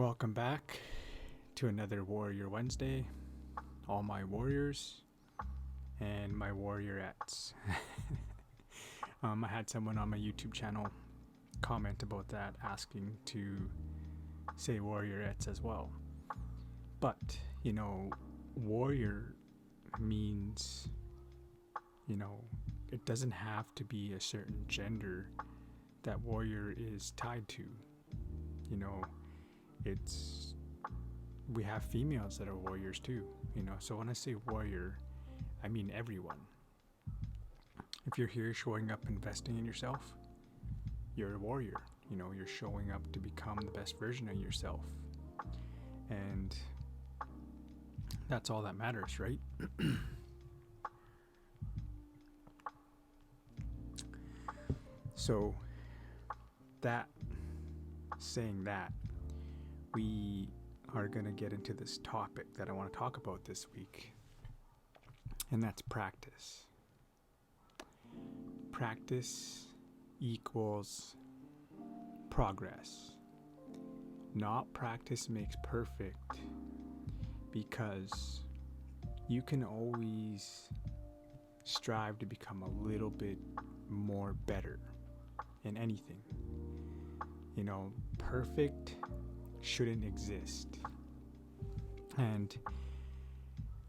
Welcome back to another Warrior Wednesday. All my warriors and my warriorettes. I had someone on my YouTube channel comment about that, asking to say warriorettes as well. But, warrior means, it doesn't have to be a certain gender that warrior is tied to. We have females that are warriors too, so when I say warrior, I mean everyone. If you're here showing up investing in yourself, you're a warrior. You're showing up to become the best version of yourself, and that's all that matters, right? So saying that, we are going to get into this topic that I want to talk about this week, and that's practice. Practice equals progress. Not practice makes perfect, because you can always strive to become a little bit more better in anything. Perfect shouldn't exist. And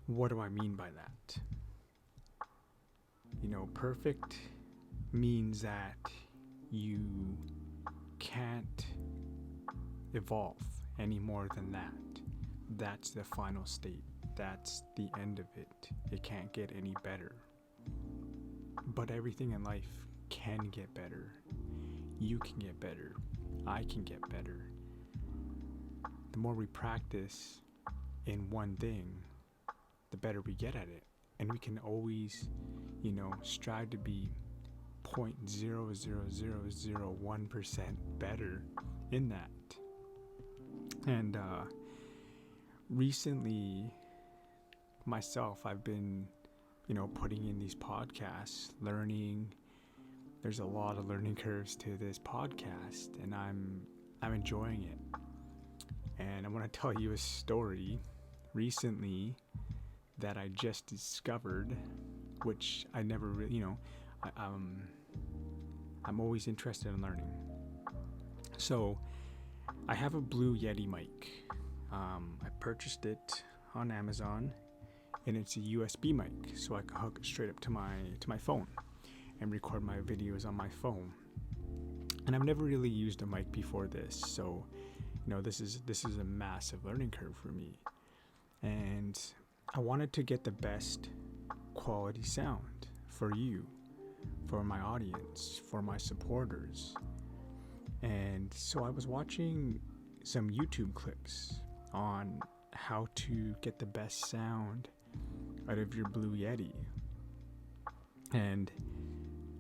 what do I mean by that? Perfect means that you can't evolve any more than that. That's the final state. That's the end of it. It can't get any better. But everything in life can get better. You can get better. I can get better. The more we practice in one thing, the better we get at it. And we can always, strive to be 0.00001% better in that. And recently, myself, I've been, putting in these podcasts, learning. There's a lot of learning curves to this podcast, and I'm enjoying it. And I want to tell you a story recently that I just discovered, which I never really, I'm always interested in learning. So I have a blue Yeti mic. I purchased it on Amazon, and it's a USB mic, so I can hook it straight up to my phone and record my videos on my phone. And I've never really used a mic before this, so this is a massive learning curve for me. And I wanted to get the best quality sound for you, for my audience, for my supporters. And so I was watching some YouTube clips on how to get the best sound out of your blue Yeti. And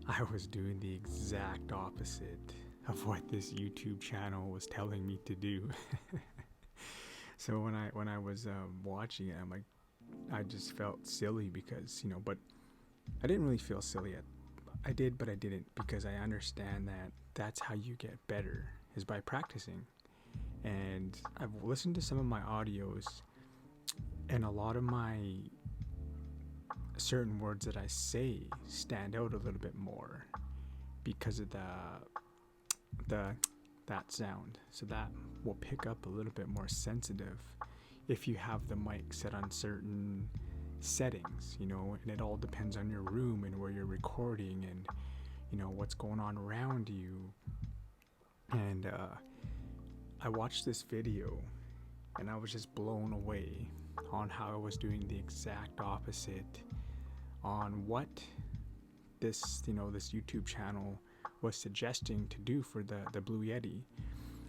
I was doing the exact opposite of what this YouTube channel was telling me to do. So when I was watching it, I just felt silly because, but I didn't really feel silly. I did, but I didn't, because I understand that that's how you get better, is by practicing. And I've listened to some of my audios, and a lot of my certain words that I say stand out a little bit more because of that sound. So that will pick up a little bit more sensitive if you have the mic set on certain settings, and it all depends on your room and where you're recording and what's going on around you. And I watched this video, and I was just blown away on how I was doing the exact opposite on what this YouTube channel was suggesting to do for the Blue Yeti.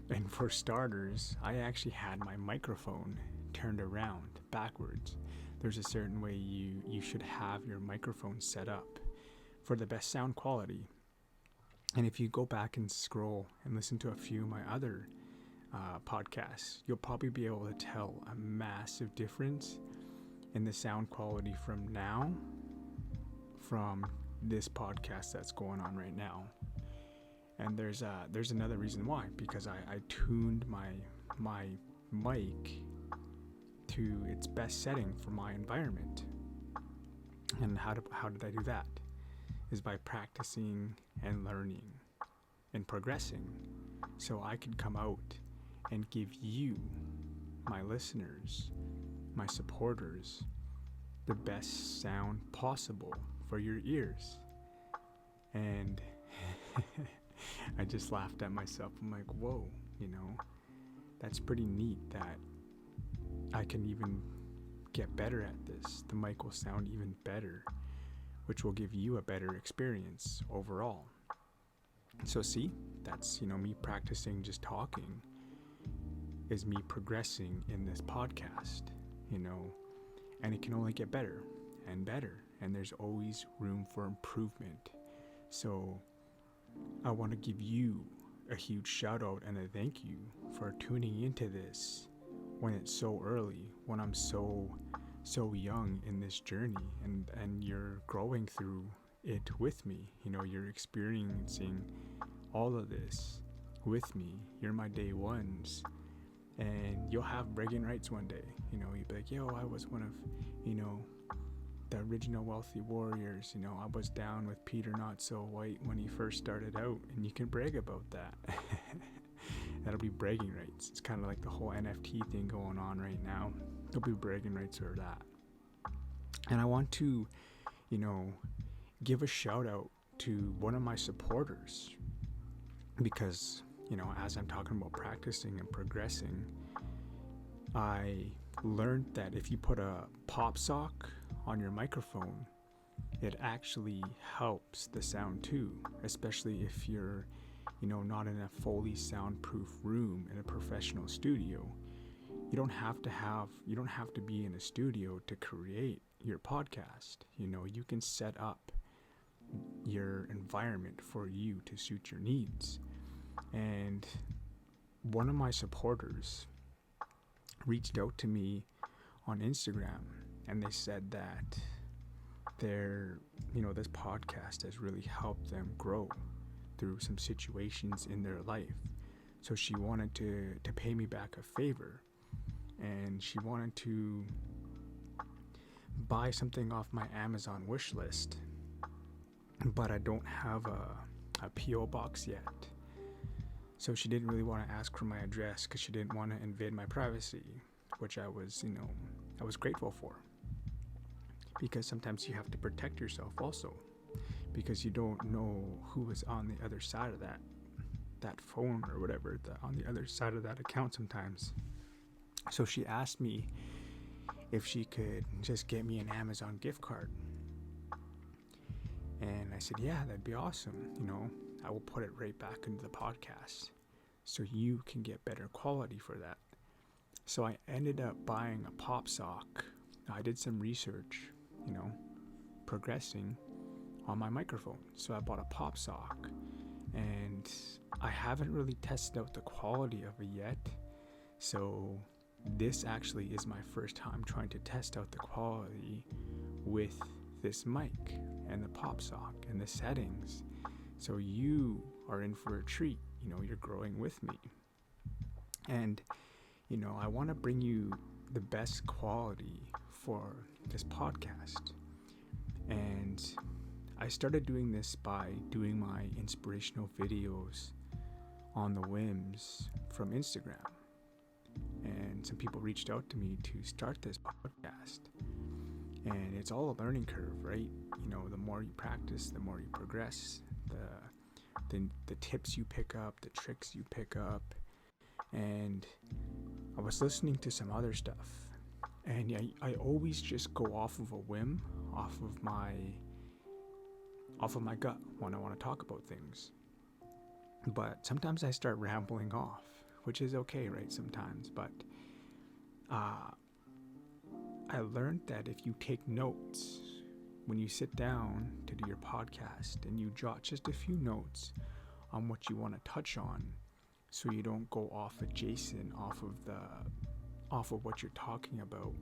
And for starters, I actually had my microphone turned around backwards. There's a certain way you should have your microphone set up for the best sound quality. And if you go back and scroll and listen to a few of my other podcasts, you'll probably be able to tell a massive difference in the sound quality from this podcast that's going on right now. And there's another reason why, because I tuned my mic to its best setting for my environment. And how did I do that? Is by practicing and learning and progressing, so I could come out and give you, my listeners, my supporters, the best sound possible for your ears. And I just laughed at myself. I'm like, whoa, that's pretty neat that I can even get better at this. The mic will sound even better, which will give you a better experience overall. So see, that's, me practicing just talking is me progressing in this podcast, and it can only get better and better, and there's always room for improvement. So I want to give you a huge shout out and a thank you for tuning into this when it's so early, when I'm so young in this journey, and you're growing through it with me. You're experiencing all of this with me. You're my day ones, and you'll have bragging rights one day. You'll be like, yo, I was one of the original wealthy warriors. I was down with Peter Not So White when he first started out, and you can brag about that. That'll be bragging rights. It's kind of like the whole NFT thing going on right now. There'll be bragging rights for that. And I want to, give a shout out to one of my supporters, because, as I'm talking about practicing and progressing, I learned that if you put a pop sock on your microphone, it actually helps the sound too, especially if you're, not in a fully soundproof room in a professional studio. You don't have to be in a studio to create your podcast. You can set up your environment for you to suit your needs. And one of my supporters reached out to me on Instagram, and they said that this podcast has really helped them grow through some situations in their life. So she wanted to pay me back a favor, and she wanted to buy something off my Amazon wish list, but I don't have a P.O. box yet. So she didn't really want to ask for my address because she didn't want to invade my privacy, which I was grateful for, because sometimes you have to protect yourself also, because you don't know who is on the other side of that phone or whatever, on the other side of that account sometimes. So she asked me if she could just get me an Amazon gift card. And I said, yeah, that'd be awesome. I will put it right back into the podcast so you can get better quality for that. So I ended up buying a pop sock. I did some research, progressing on my microphone. So I bought a pop sock, and I haven't really tested out the quality of it yet. So this actually is my first time trying to test out the quality with this mic and the pop sock and the settings. So you are in for a treat. You're growing with me. And, I want to bring you the best quality for this podcast. And I started doing this by doing my inspirational videos on the whims from Instagram. And some people reached out to me to start this podcast. And it's all a learning curve, right? The more you practice, the more you progress. The tips you pick up, the tricks you pick up. And I was listening to some other stuff, and I always just go off of a whim, off of my gut when I want to talk about things. But sometimes I start rambling off, which is okay, right? Sometimes, but I learned that if you take notes when you sit down to do your podcast, and you jot just a few notes on what you want to touch on, so you don't go off adjacent off of what you're talking about,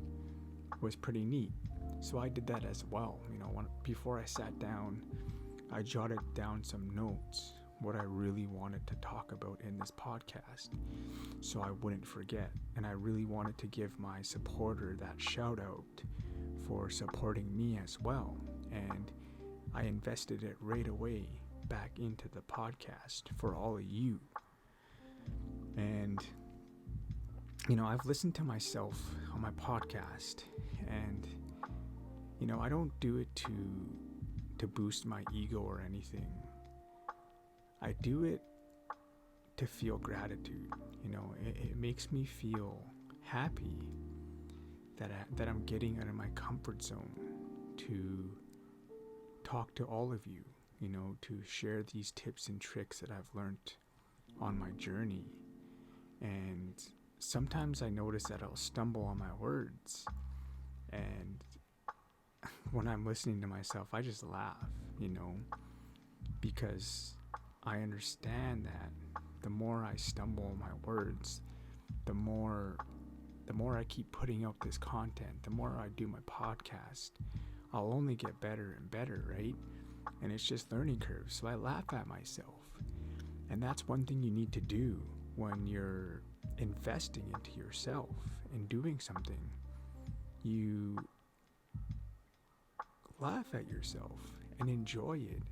was pretty neat. So I did that as well. Before I sat down, I jotted down some notes what I really wanted to talk about in this podcast so I wouldn't forget. And I really wanted to give my supporter that shout out for supporting me as well. And I invested it right away back into the podcast for all of you. And I've listened to myself on my podcast, and I don't do it to boost my ego or anything. I do it to feel gratitude. It makes me feel happy that I'm getting out of my comfort zone to talk to all of you, to share these tips and tricks that I've learned on my journey. And sometimes I notice that I'll stumble on my words, and when I'm listening to myself, I just laugh, because I understand that the more I stumble on my words, the more I keep putting out this content, the more I do my podcast, I'll only get better and better, right? And it's just learning curves. So I laugh at myself. And that's one thing you need to do when you're investing into yourself and doing something. You laugh at yourself and enjoy it.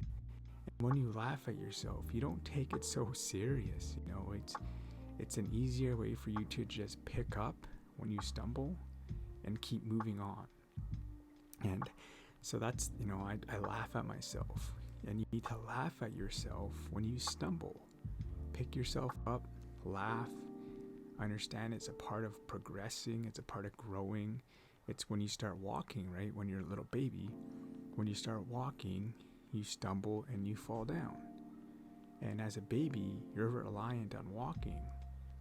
And when you laugh at yourself, you don't take it so serious. It's an easier way for you to just pick up when you stumble and keep moving on. And so that's, I laugh at myself. And you need to laugh at yourself when you stumble. Pick yourself up, laugh. Understand it's a part of progressing, it's a part of growing. It's when you start walking, right? When you're a little baby, when you start walking, you stumble and you fall down. And as a baby, you're reliant on walking.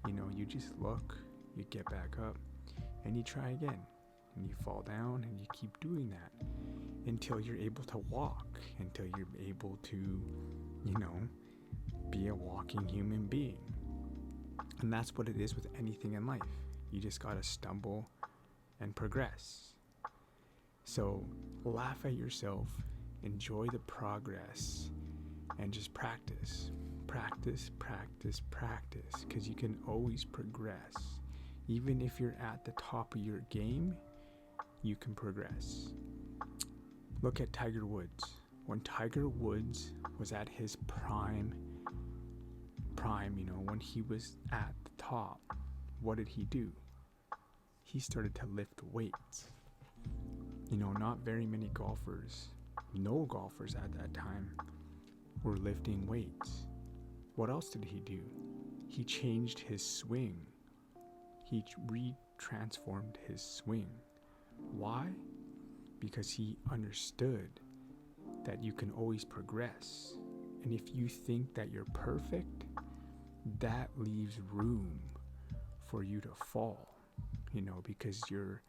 You just look, you get back up, and you try again. And you fall down, and you keep doing that until you're able to walk, until you're able to, be a walking human being. And that's what it is with anything in life. You just gotta stumble and progress. So laugh at yourself, enjoy the progress, and just practice. Practice, practice, practice, because you can always progress. Even if you're at the top of your game, you can progress. Look at Tiger Woods. When Tiger Woods was at his prime, when he was at the top, what did he do? He started to lift weights. Not very many golfers, no golfers at that time, were lifting weights. What else did he do? He changed his swing. He transformed his swing. Why? Because he understood that you can always progress. And if you think that you're perfect, that leaves room for you to fall, because you're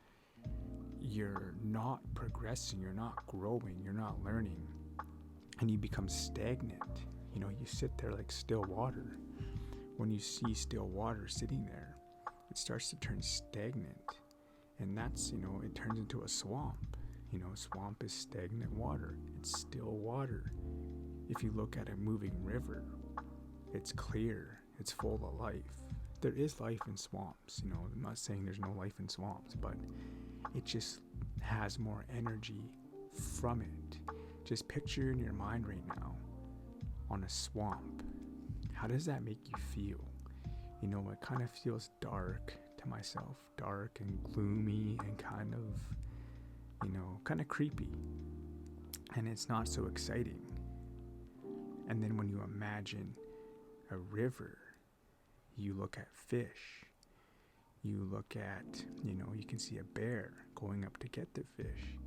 not progressing, you're not growing, you're not learning, and you become stagnant. You sit there like still water. When you see still water sitting there, it starts to turn stagnant, and that's, it turns into a swamp. Swamp is stagnant water. It's still water. If you look at a moving river, it's clear, it's full of life. There is life in swamps, I'm not saying there's no life in swamps, but it just has more energy from it. Just picture in your mind right now on a swamp. How does that make you feel? It kind of feels dark to myself, dark and gloomy and kind of creepy. And it's not so exciting. And then when you imagine a river, you look at fish, you look at, you can see a bear going up to get the fish.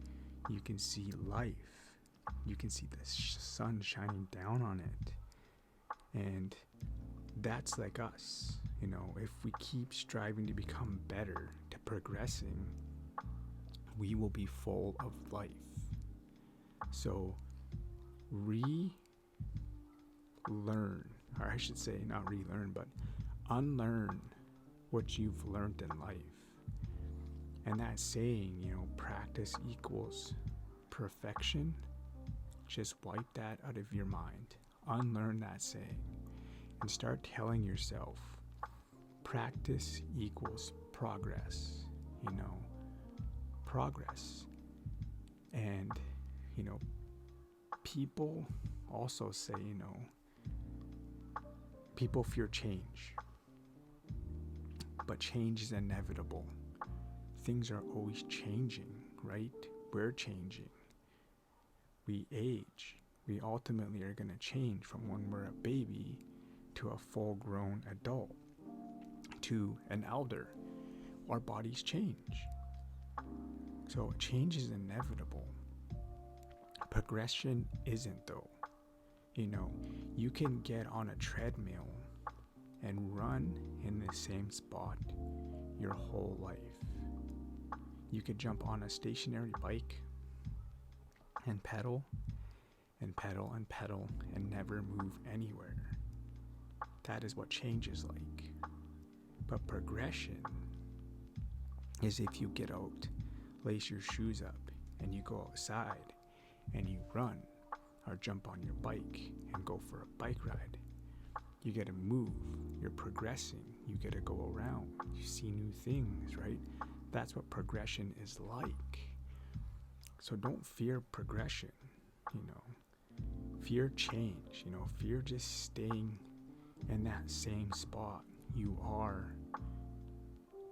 You can see life. You can see the sun shining down on it. And that's like us, if we keep striving to become better, to progressing, we will be full of life. So relearn, or I should say not relearn, but unlearn what you've learned in life. And that saying, practice equals perfection, just wipe that out of your mind. unlearn that saying and start telling yourself practice equals progress, progress. And, people also say, people fear change, but change is inevitable. Things are always changing, right? We're changing. We age. We ultimately are going to change from when we're a baby to a full-grown adult to an elder. Our bodies change. So change is inevitable. Progression isn't, though. You can get on a treadmill and run in the same spot your whole life. You could jump on a stationary bike and pedal and pedal and pedal and never move anywhere. That is what change is like. But progression is if you get out, lace your shoes up, and you go outside and you run or jump on your bike and go for a bike ride. You get to move, you're progressing, you get to go around, you see new things, right? That's what progression is like. So don't fear progression, fear change, fear just staying in that same spot you are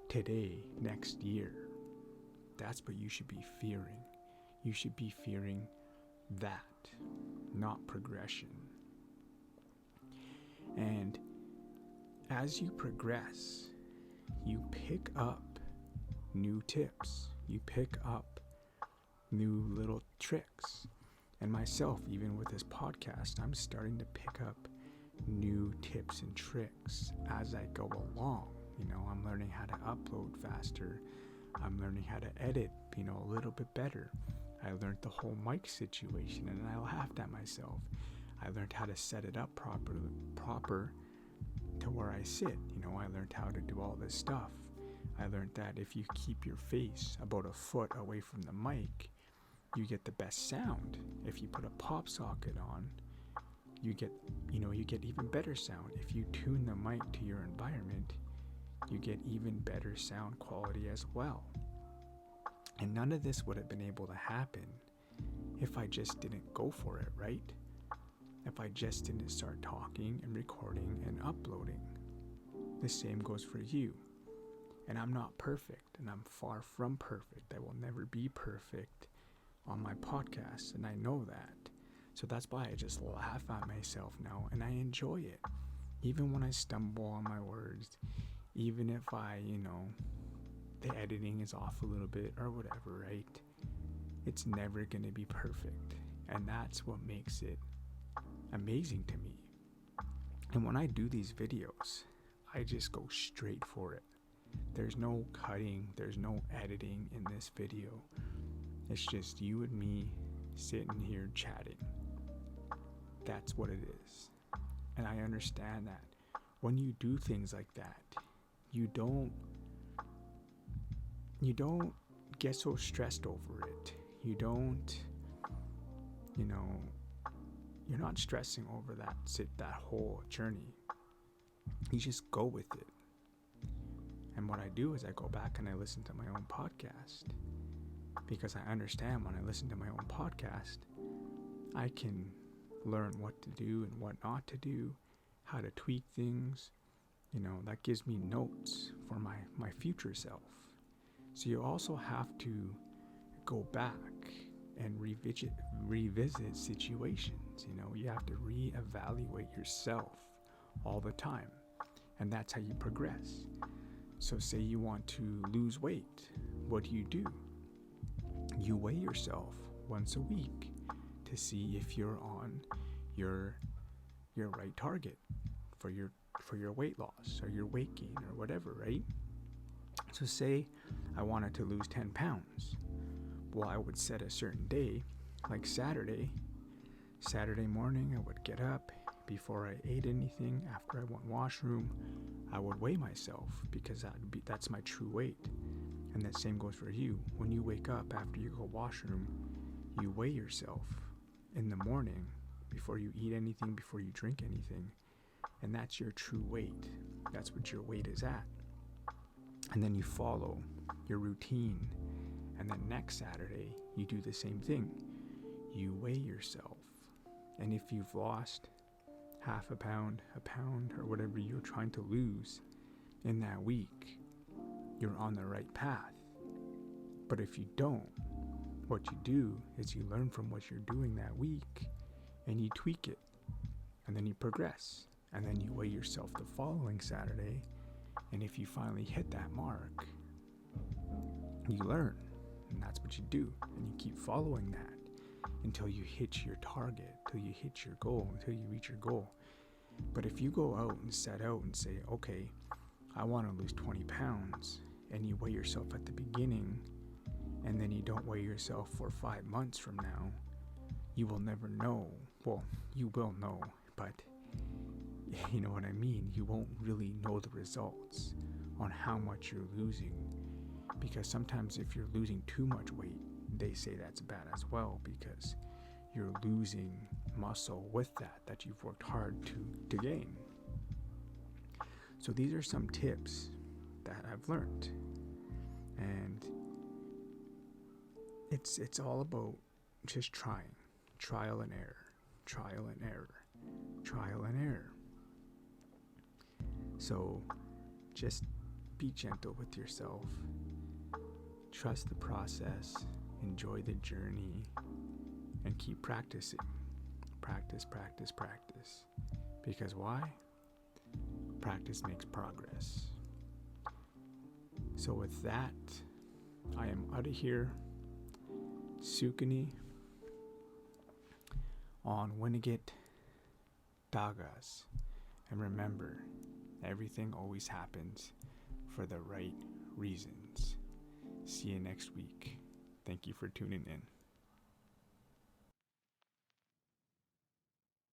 today, next year. That's what you should be fearing. You should be fearing that, not progression. And as you progress, you pick up new tips. You pick up new little tricks. And myself, even with this podcast, I'm starting to pick up new tips and tricks as I go along. I'm learning how to upload faster. I'm learning how to edit, a little bit better. I learned the whole mic situation, and I laughed at myself. I learned how to set it up proper to where I sit. I learned how to do all this stuff. I learned that if you keep your face about a foot away from the mic, you get the best sound. If you put a pop socket on, you get even better sound. If you tune the mic to your environment, you get even better sound quality as well. And none of this would have been able to happen if I just didn't go for it, right? If I just didn't start talking and recording and uploading. The same goes for you. And I'm not perfect, and I'm far from perfect. I will never be perfect on my podcast, and I know that. So that's why I just laugh at myself now, and I enjoy it. Even when I stumble on my words, even if I, the editing is off a little bit or whatever, right? It's never going to be perfect. And that's what makes it amazing to me. And when I do these videos, I just go straight for it. There's no cutting, there's no editing in this video. It's just you and me sitting here chatting. That's what it is. And I understand that when you do things like that, you don't get so stressed over it. You don't, you're not stressing over that whole journey. You just go with it. And what I do is I go back and I listen to my own podcast, because I understand when I listen to my own podcast, I can learn what to do and what not to do, how to tweak things. That gives me notes for my future self. So you also have to go back and revisit situations. You have to reevaluate yourself all the time. And that's how you progress. So say you want to lose weight. What do? You weigh yourself once a week to see if you're on your right target for your weight loss or your weight gain or whatever, right? So say I wanted to lose 10 pounds. Well, I would set a certain day, like Saturday morning. I would get up before I ate anything. After I went washroom, I would weigh myself, because that's my true weight. And that same goes for you. When you wake up after you go washroom, you weigh yourself in the morning, before you eat anything, before you drink anything. And that's your true weight. That's what your weight is at. And then you follow your routine. And then next Saturday, you do the same thing. You weigh yourself. And if you've lost half a pound, or whatever you're trying to lose in that week, you're on the right path. But if you don't, what you do is you learn from what you're doing that week and you tweak it. And then you progress. And then you weigh yourself the following Saturday. And if you finally hit that mark, you learn. And that's what you do. And you keep following that until you hit your target, till you hit your goal, until you reach your goal. But if you go out and set out and say, okay, I want to lose 20 pounds, and you weigh yourself at the beginning, and then you don't weigh yourself for 5 months from now, you will never know. Well, you will know, but you know what I mean? You won't really know the results on how much you're losing. Because sometimes if you're losing too much weight, they say that's bad as well, because you're losing muscle with that you've worked hard to gain. So these are some tips that I've learned. And it's all about just trying. Trial and error. Trial and error. Trial and error. So just be gentle with yourself. Trust the process. Enjoy the journey. And keep practicing. Practice, practice, practice. Because why? Practice makes progress. So with that, I am out of here. Sukani on Winnegit Dagas. And remember, everything always happens for the right reasons. See you next week. Thank you for tuning in.